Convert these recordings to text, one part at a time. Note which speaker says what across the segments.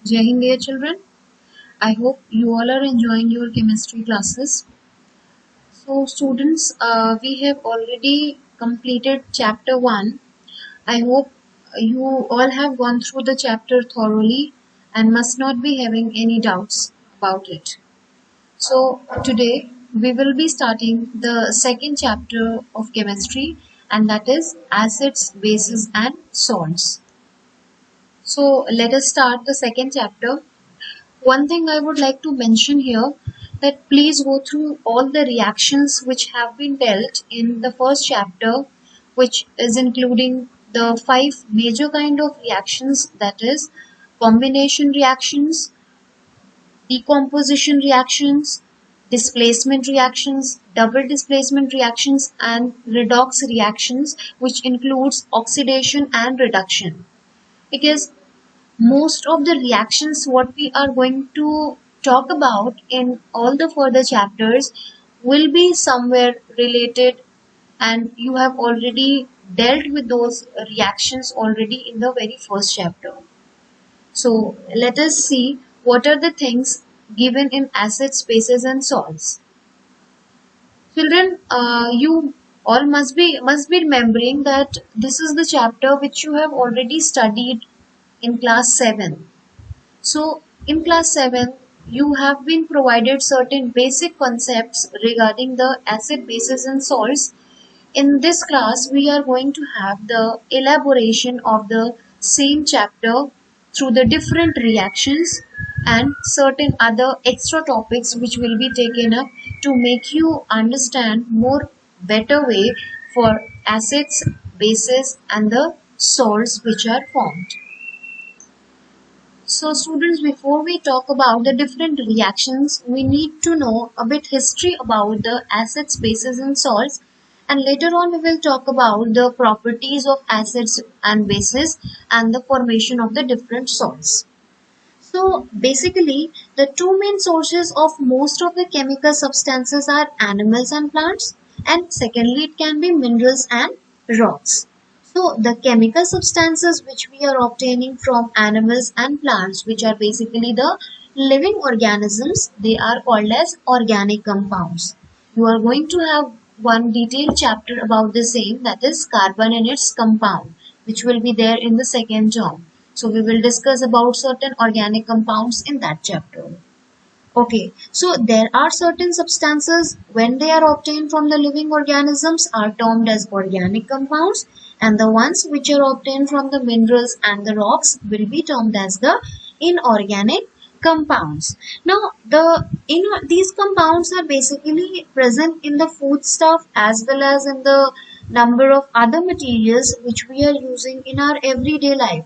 Speaker 1: Jai Hind, dear children. I hope you all are enjoying your chemistry classes. So, students, we have already completed chapter 1. I hope you all have gone through the chapter thoroughly and must not be having any doubts about it. So, today we will be starting the second chapter of chemistry, and that is acids, bases, and salts. So, let us start the second chapter. One thing I would like to mention here that please go through all the reactions which have been dealt in the first chapter, which is including the five major kind of reactions, that is combination reactions, decomposition reactions, displacement reactions, double displacement reactions, and redox reactions, which includes oxidation and reduction. Because most of the reactions what we are going to talk about in all the further chapters will be somewhere related, and you have already dealt with those reactions already in the very first chapter. So let us see what are the things given in acids, bases, and salts. Children, you all must be remembering that this is the chapter which you have already studied in class 7. So, in class 7, you have been provided certain basic concepts regarding the acid, bases, and salts. In this class, we are going to have the elaboration of the same chapter through the different reactions and certain other extra topics which will be taken up to make you understand more better way for acids, bases, and the salts which are formed. So students, before we talk about the different reactions, we need to know a bit history about the acids, bases, and salts, and later on we will talk about the properties of acids and bases and the formation of the different salts. So basically, the two main sources of most of the chemical substances are animals and plants, and secondly it can be minerals and rocks. So the chemical substances which we are obtaining from animals and plants, which are basically the living organisms, they are called as organic compounds. You are going to have one detailed chapter about the same, that is carbon and its compound, which will be there in the second term. So we will discuss about certain organic compounds in that chapter. Okay, so there are certain substances when they are obtained from the living organisms are termed as organic compounds, and the ones which are obtained from the minerals and the rocks will be termed as the inorganic compounds. Now these compounds are basically present in the foodstuff as well as in the number of other materials which we are using in our everyday life.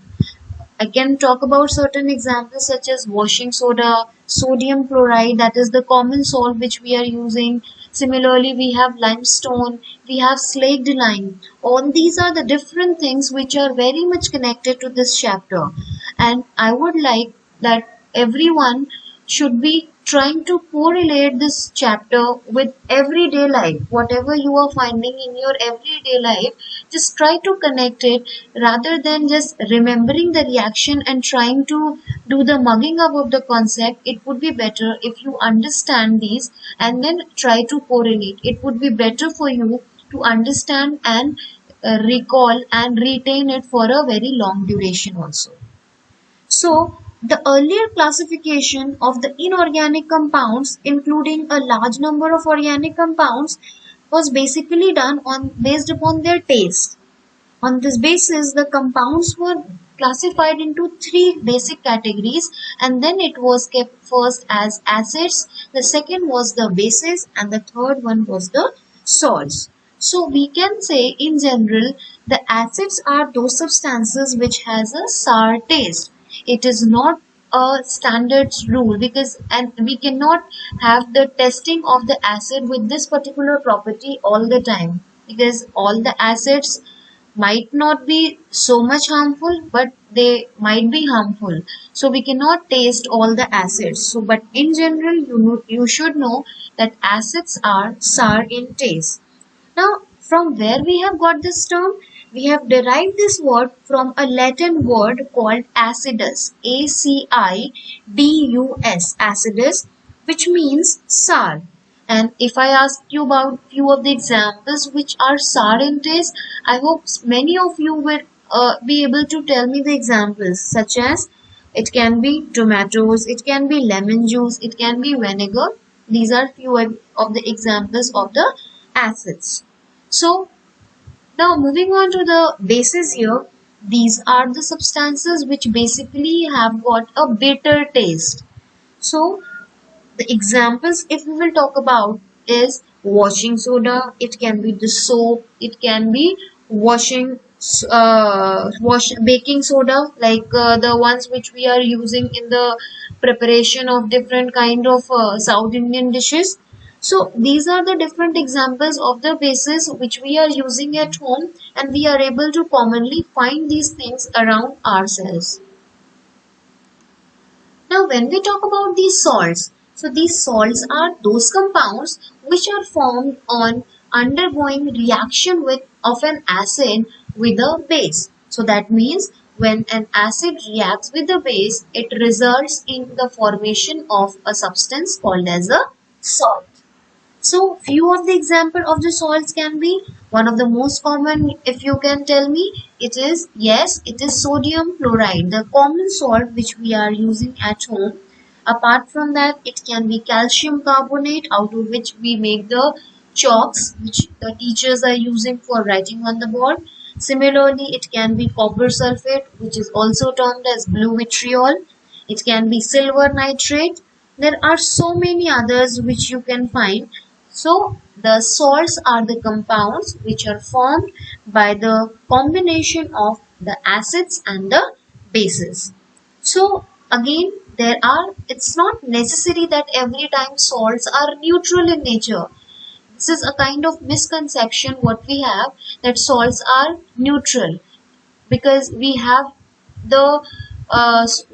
Speaker 1: I can talk about certain examples such as washing soda, sodium chloride, that is the common salt which we are using. Similarly, we have limestone, we have slaked lime. All these are the different things which are very much connected to this chapter. And I would like that everyone should be trying to correlate this chapter with everyday life. Whatever you are finding in your everyday life, just try to connect it rather than just remembering the reaction and trying to do the mugging up of the concept. It would be better if you understand these and then try to correlate. It would be better for you to understand and recall and retain it for a very long duration also. So, the earlier classification of the inorganic compounds, including a large number of organic compounds, was basically done on based upon their taste. On this basis, the compounds were classified into three basic categories, and then it was kept first as acids, the second was the bases, and the third one was the salts. So we can say in general the acids are those substances which has a sour taste. It is not a standard rule, because and we cannot have the testing of the acid with this particular property all the time, because all the acids might not be so much harmful, but they might be harmful. So we cannot taste all the acids. So but in general you should know that acids are sour in taste. Now from where we have got this term? We have derived this word from a Latin word called acidus, A-C-I-D-U-S, acidus, which means sour. And if I ask you about few of the examples which are sour in taste, I hope many of you will be able to tell me the examples, such as it can be tomatoes, it can be lemon juice, it can be vinegar. These are few of the examples of the acids. So now moving on to the bases here, these are the substances which basically have got a bitter taste. So the examples if we will talk about is washing soda, it can be the soap, it can be baking soda, like the ones which we are using in the preparation of different kind of South Indian dishes. So these are the different examples of the bases which we are using at home, and we are able to commonly find these things around ourselves. Now, when we talk about these salts, so these salts are those compounds which are formed on undergoing reaction with of an acid with a base. So that means when an acid reacts with a base, it results in the formation of a substance called as a salt. So few of the example of the salts can be one of the most common, if you can tell me, it is, yes, it is sodium chloride, the common salt which we are using at home. Apart from that, it can be calcium carbonate, out of which we make the chalks which the teachers are using for writing on the board. Similarly, it can be copper sulfate, which is also termed as blue vitriol. It can be silver nitrate. There are so many others which you can find. So the salts are the compounds which are formed by the combination of the acids and the bases. So again, it's not necessary that every time salts are neutral in nature. This is a kind of misconception what we have, that salts are neutral, because we have the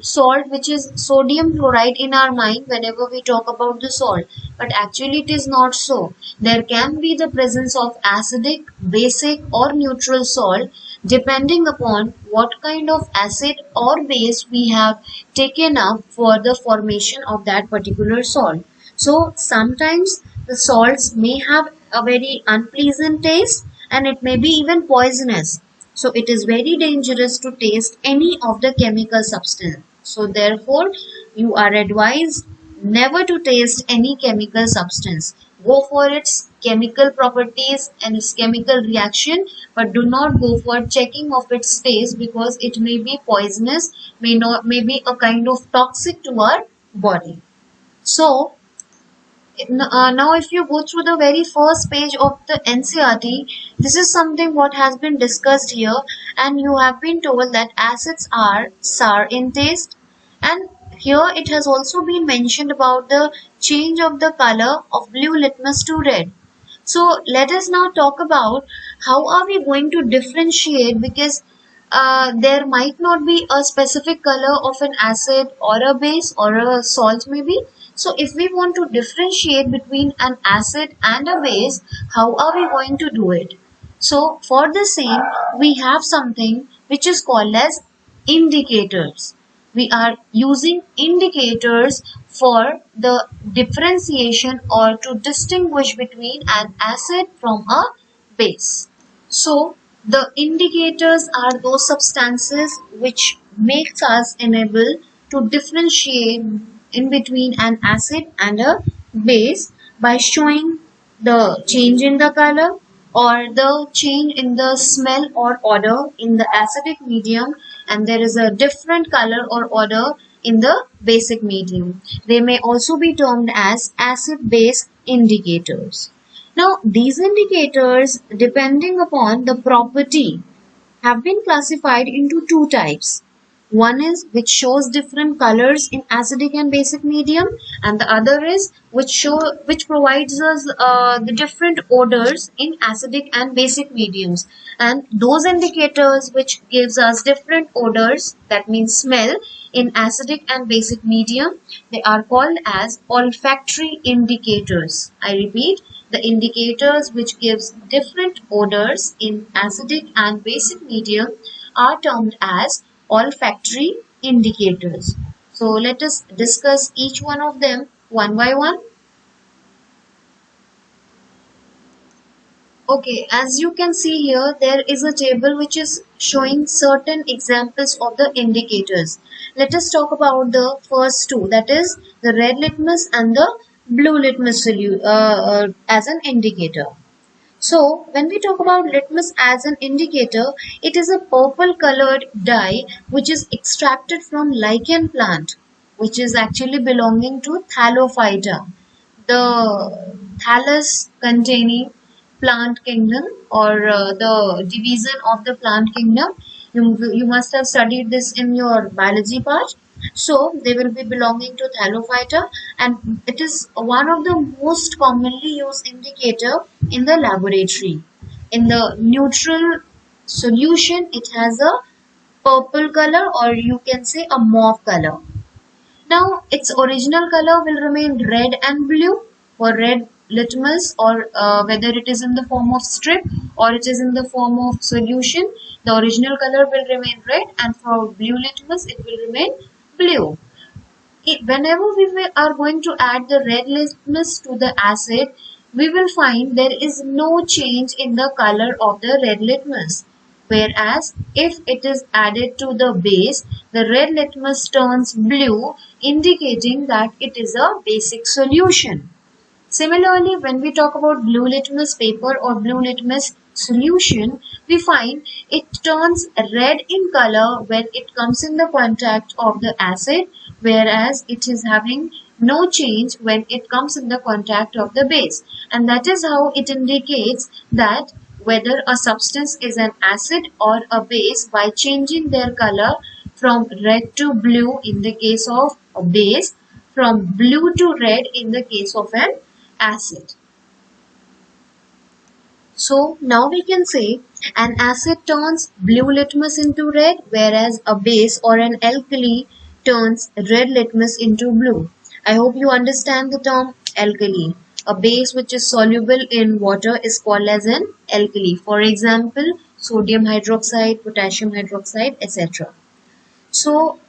Speaker 1: salt which is sodium chloride in our mind whenever we talk about the salt, but actually it is not so. There can be the presence of acidic, basic or neutral salt depending upon what kind of acid or base we have taken up for the formation of that particular salt. So sometimes the salts may have a very unpleasant taste, and it may be even poisonous. So it is very dangerous to taste any of the chemical substance. So therefore, you are advised never to taste any chemical substance. Go for its chemical properties and its chemical reaction, but do not go for checking of its taste, because it may be poisonous, may be a kind of toxic to our body. So now if you go through the very first page of the NCERT, this is something what has been discussed here, and you have been told that acids are sour in taste, and here it has also been mentioned about the change of the color of blue litmus to red. So let us now talk about how are we going to differentiate, because there might not be a specific color of an acid or a base or a salt maybe. So if we want to differentiate between an acid and a base, how are we going to do it? So for the same, we have something which is called as indicators. We are using indicators for the differentiation or to distinguish between an acid from a base. So the indicators are those substances which makes us enable to differentiate in between an acid and a base by showing the change in the color or the change in the smell or odor in the acidic medium, and there is a different color or odor in the basic medium. They may also be termed as acid-base indicators. Now, these indicators, depending upon the property, have been classified into two types. One is which shows different colors in acidic and basic medium, and the other is which provides us the different odors in acidic and basic mediums. And those indicators which gives us different odors, that means smell, in acidic and basic medium, they are called as olfactory indicators. I repeat, The indicators which gives different odors in acidic and basic medium are termed as olfactory indicators. So let us discuss each one of them one by one. Okay, as you can see here, there is a table which is showing certain examples of the indicators. Let us talk about the first two, that is the red litmus and the blue litmus as an indicator. So, when we talk about litmus as an indicator, it is a purple colored dye which is extracted from lichen plant, which is actually belonging to Thallophyta, the thallus containing plant kingdom, or the division of the plant kingdom. You must have studied this in your biology part. So they will be belonging to Thallophyta, and it is one of the most commonly used indicator in the laboratory. In the neutral solution, it has a purple color, or you can say a mauve color. Now, its original color will remain red and blue for red litmus, or whether it is in the form of strip or it is in the form of solution, the original color will remain red, and for blue litmus, it will remain blue. Whenever are going to add the red litmus to the acid, we will find there is no change in the color of the red litmus. Whereas if it is added to the base, the red litmus turns blue, indicating that it is a basic solution. Similarly, when we talk about blue litmus paper or blue litmus solution, we find it turns red in color when it comes in the contact of the acid, whereas it is having no change when it comes in the contact of the base. And that is how it indicates that whether a substance is an acid or a base by changing their color from red to blue in the case of a base, from blue to red in the case of an acid. So now we can say an acid turns blue litmus into red, whereas a base or an alkali turns red litmus into blue. I hope you understand the term alkali. A base which is soluble in water is called as an alkali. For example, sodium hydroxide, potassium hydroxide, etc. So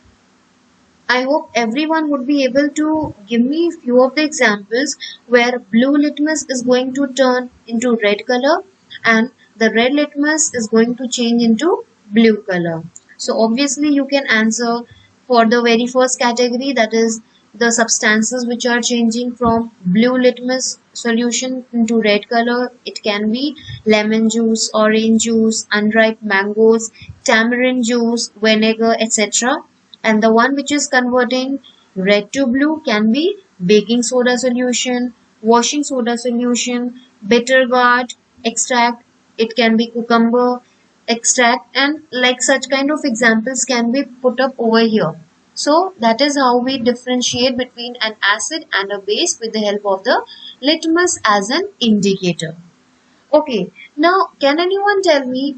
Speaker 1: I hope everyone would be able to give me a few of the examples where blue litmus is going to turn into red color and the red litmus is going to change into blue color. So obviously you can answer for the very first category, that is the substances which are changing from blue litmus solution into red color. It can be lemon juice, orange juice, unripe mangoes, tamarind juice, vinegar, etc. And the one which is converting red to blue can be baking soda solution, washing soda solution, bitter gourd extract, it can be cucumber extract, and like such kind of examples can be put up over here. So that is how we differentiate between an acid and a base with the help of the litmus as an indicator. Okay, now can anyone tell me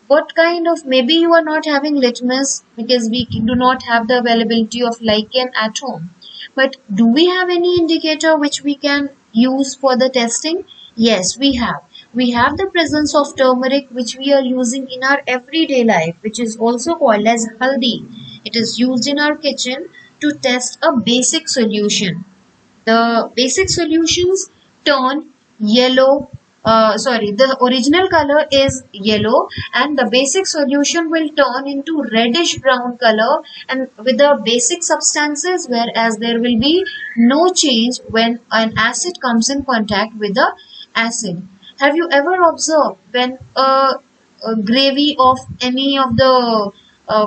Speaker 1: what kind of, maybe you are not having litmus because we do not have the availability of lichen at home, but do we have any indicator which we can use for the testing? Yes, we have the presence of turmeric which we are using in our everyday life, which is also called as haldi. It is used in our kitchen to test a basic solution. The basic solutions turn yellow, the original color is yellow and the basic solution will turn into reddish brown color and with the basic substances, whereas there will be no change when an acid comes in contact with the acid. Have you ever observed when a gravy of any of the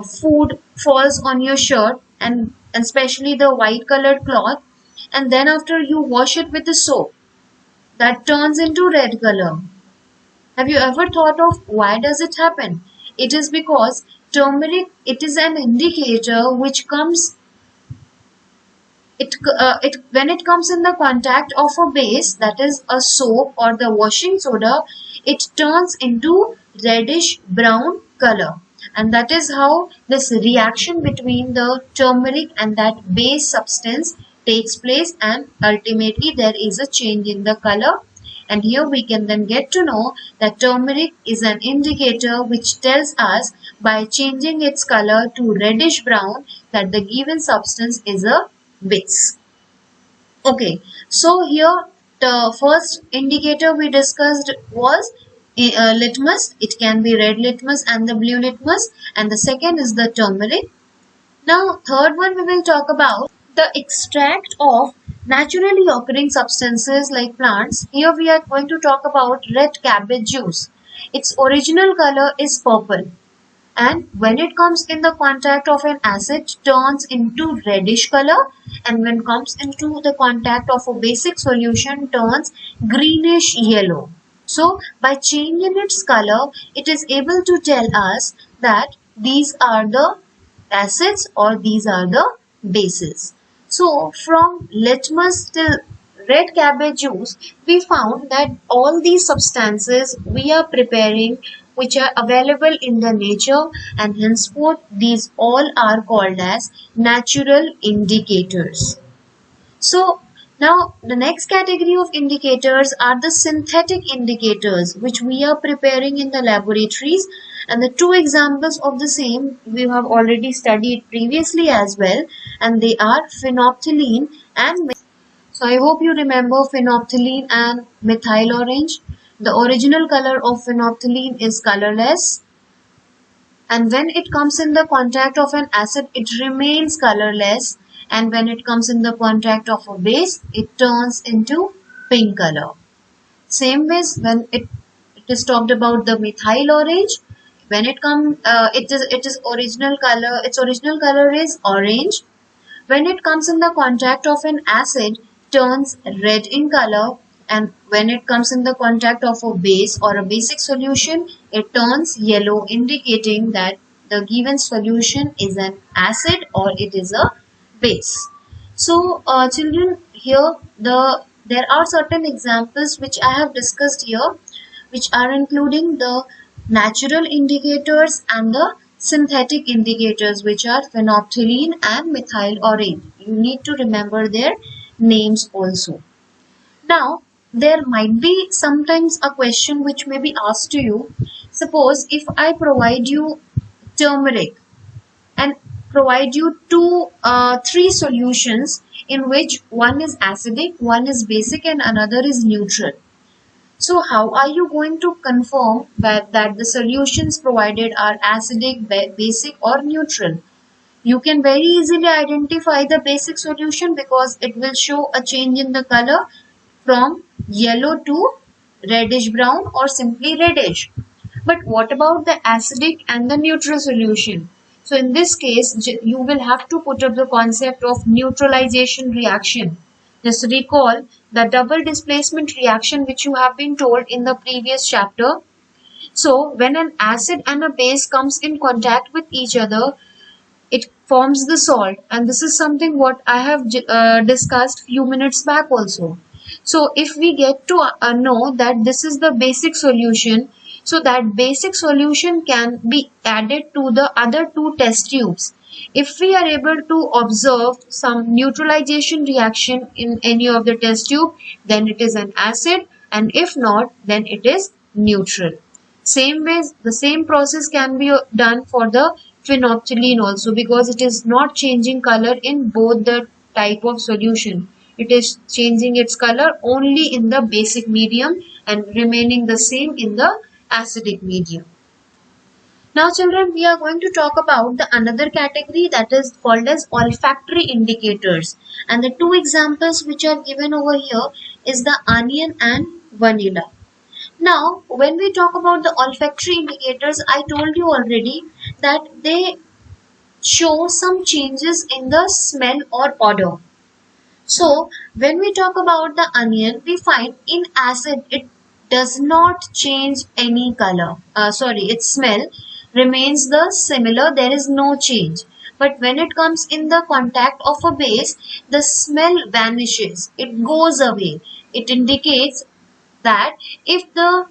Speaker 1: food falls on your shirt, and especially the white colored cloth, and then after you wash it with the soap, that turns into red color? Have you ever thought of why does it happen? It is because turmeric, it is an indicator which comes, when it comes in the contact of a base, that is a soap or the washing soda, it turns into reddish brown color. And that is how this reaction between the turmeric and that base substance takes place, and ultimately there is a change in the color And here we can then get to know that turmeric is an indicator which tells us by changing its color to reddish brown that the given substance is a base. Okay, so here the first indicator we discussed was litmus. It can be red litmus and the blue litmus, and the second is the turmeric. Now, third one we will talk about the extract of naturally occurring substances like plants. Here we are going to talk about red cabbage juice. Its original color is purple, and when it comes in the contact of an acid turns into reddish color, and when comes into the contact of a basic solution turns greenish yellow. So by changing its color it is able to tell us that these are the acids or these are the bases. So from litmus till red cabbage juice, we found that all these substances we are preparing which are available in the nature, and henceforth these all are called as natural indicators. So now the next category of indicators are the synthetic indicators which we are preparing in the laboratories, and the two examples of the same we have already studied previously as well, and they are phenolphthalein and so I hope you remember phenolphthalein and methyl orange. The original color of phenolphthalein is colorless, and when it comes in the contact of an acid it remains colorless, and when it comes in the contact of a base it turns into pink color. Same ways when it is talked about the methyl orange, when it comes it is original color, its original color is orange. When it comes in the contact of an acid turns red in color, and when it comes in the contact of a base or a basic solution it turns yellow, indicating that the given solution is an acid or it is a base. So children, here there are certain examples which I have discussed here, which are including the natural indicators and the synthetic indicators, which are phenolphthalein and methyl orange. You need to remember their names also. Now there might be sometimes a question which may be asked to you. Suppose if I provide you turmeric and provide you three solutions in which one is acidic, one is basic and another is neutral. So how are you going to confirm that the solutions provided are acidic, basic or neutral? You can very easily identify the basic solution because it will show a change in the color from yellow to reddish brown or simply reddish. But what about the acidic and the neutral solution? So in this case, you will have to put up the concept of neutralization reaction. Just recall the double displacement reaction which you have been told in the previous chapter. So when an acid and a base comes in contact with each other, it forms the salt, and this is something what I have discussed few minutes back also. So if we get to know that this is the basic solution, so that basic solution can be added to the other two test tubes. If we are able to observe some neutralization reaction in any of the test tube, then it is an acid, and if not, then it is neutral. Same ways, the same process can be done for the phenolphthalein also, because it is not changing color in both the type of solution. It is changing its color only in the basic medium and remaining the same in the acidic medium. Now children, we are going to talk about the another category that is called as olfactory indicators, and the two examples which are given over here is the onion and vanilla. Now when we talk about the olfactory indicators, I told you already that they show some changes in the smell or odor. So when we talk about the onion, we find in acid it does not change any color. Its smell remains the similar, there is no change. But when it comes in the contact of a base, the smell vanishes, it goes away. It indicates that if the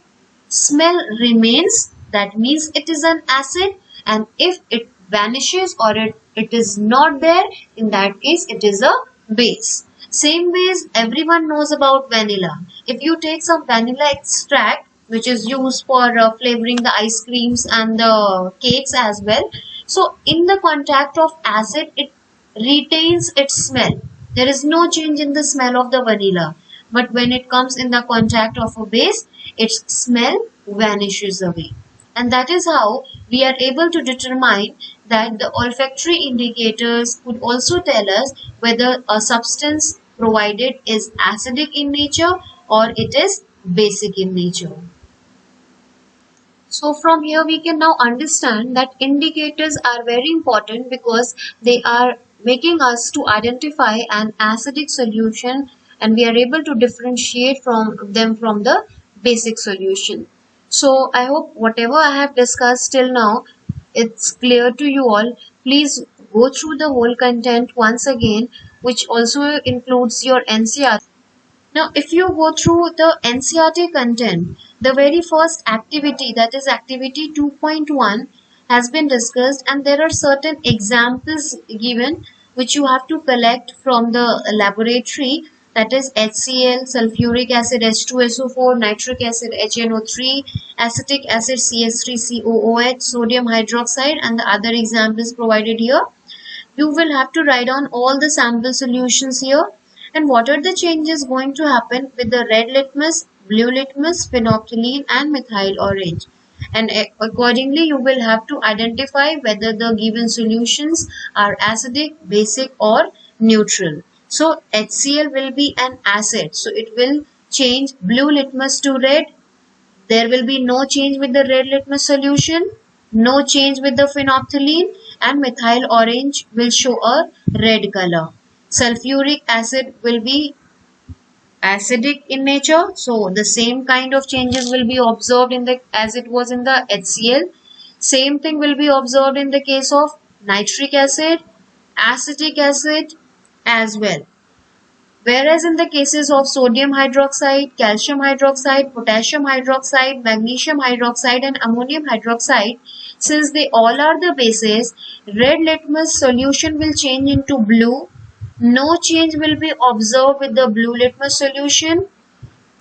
Speaker 1: smell remains, that means it is an acid, and if it vanishes or it is not there, in that case it is a base. Same ways everyone knows about vanilla. If you take some vanilla extract, which is used for flavoring the ice creams and the cakes as well, so in the contact of acid, it retains its smell. There is no change in the smell of the vanilla. But when it comes in the contact of a base, its smell vanishes away. And that is how we are able to determine that the olfactory indicators could also tell us whether a substance provided is acidic in nature or it is basic in nature. So from here we can now understand that indicators are very important because they are making us to identify an acidic solution, and we are able to differentiate from them from the basic solution. So I hope whatever I have discussed till now, it's clear to you all. Please go through the whole content once again, which also includes your NCR. Now, if you go through the NCRT content, the very first activity, that is activity 2.1, has been discussed, and there are certain examples given which you have to collect from the laboratory, that is HCl, sulfuric acid H2SO4, nitric acid HNO3, acetic acid CS3COOH, sodium hydroxide, and the other examples provided here. You will have to write down all the sample solutions here, and what are the changes going to happen with the red litmus, blue litmus, phenolphthalein and methyl orange. And accordingly you will have to identify whether the given solutions are acidic, basic or neutral. So HCl will be an acid, so it will change blue litmus to red. There will be no change with the red litmus solution, no change with the phenolphthalein, and methyl orange will show a red color. Sulfuric acid will be acidic in nature, so the same kind of changes will be observed in the as it was in the HCl. Same thing will be observed in the case of nitric acid, acetic acid as well. Whereas in the cases of sodium hydroxide, calcium hydroxide, potassium hydroxide, magnesium hydroxide and ammonium hydroxide, since they all are the bases, red litmus solution will change into blue. No change will be observed with the blue litmus solution.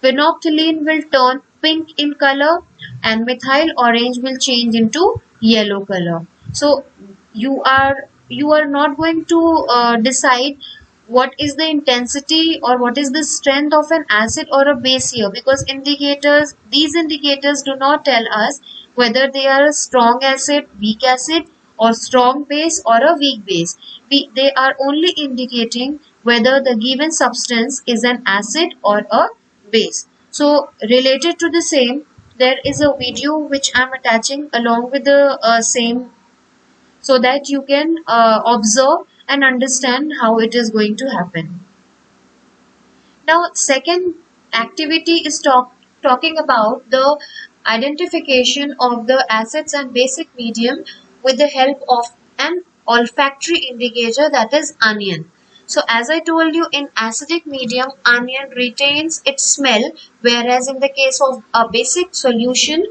Speaker 1: Phenolphthalein will turn pink in color and methyl orange will change into yellow color. So you are not going to decide what is the intensity or what is the strength of an acid or a base here, because these indicators do not tell us whether they are a strong acid, weak acid or strong base or a weak base. They are only indicating whether the given substance is an acid or a base. So related to the same, there is a video which I am attaching along with the same, so that you can observe and understand how it is going to happen. Now, second activity is talking about the identification of the acids and basic medium with the help of an olfactory indicator, that is onion. So as I told you, in acidic medium, onion retains its smell, whereas in the case of a basic solution,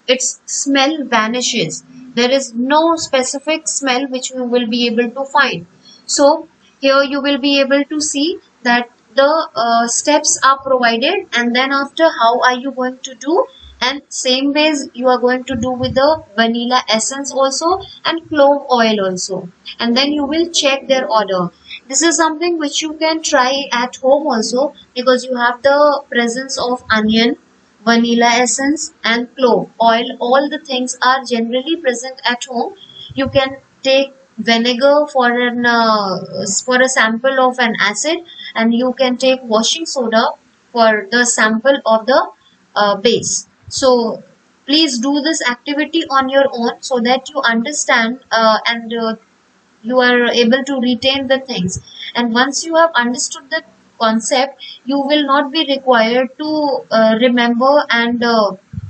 Speaker 1: its smell vanishes. There is no specific smell which you will be able to find. So here you will be able to see that the steps are provided, and then after how are you going to do, and same ways you are going to do with the vanilla essence also and clove oil also, and then you will check their order. This is something which you can try at home also, because you have the presence of onion, vanilla essence and clove oil. All the things are generally present at home. You can take vinegar for a sample of an acid, and you can take washing soda for the sample of the base. So please do this activity on your own so that you understand and you are able to retain the things. And once you have understood the concept, you will not be required to remember and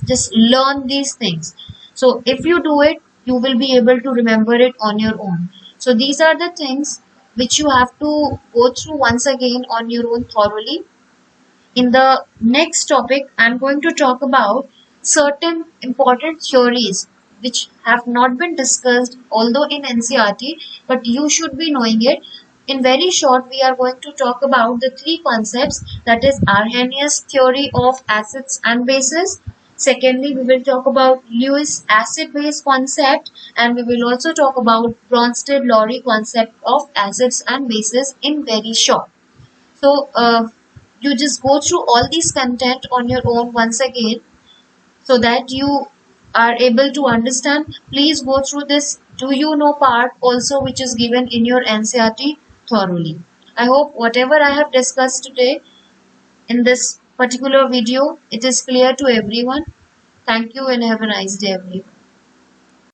Speaker 1: just learn these things. So if you do it, you will be able to remember it on your own. So these are the things which you have to go through once again on your own thoroughly. In the next topic, I'm going to talk about certain important theories which have not been discussed, although in NCRT, but you should be knowing it. In very short, we are going to talk about the three concepts, that is Arrhenius theory of acids and bases. Secondly, we will talk about Lewis acid-base concept, and we will also talk about Bronsted-Lowry concept of acids and bases in very short. So you just go through all these content on your own once again so that you are able to understand. Please go through this do you know part also, which is given in your NCERT thoroughly. I hope whatever I have discussed today in this particular video, it is clear to everyone. Thank you and have a nice day, everyone.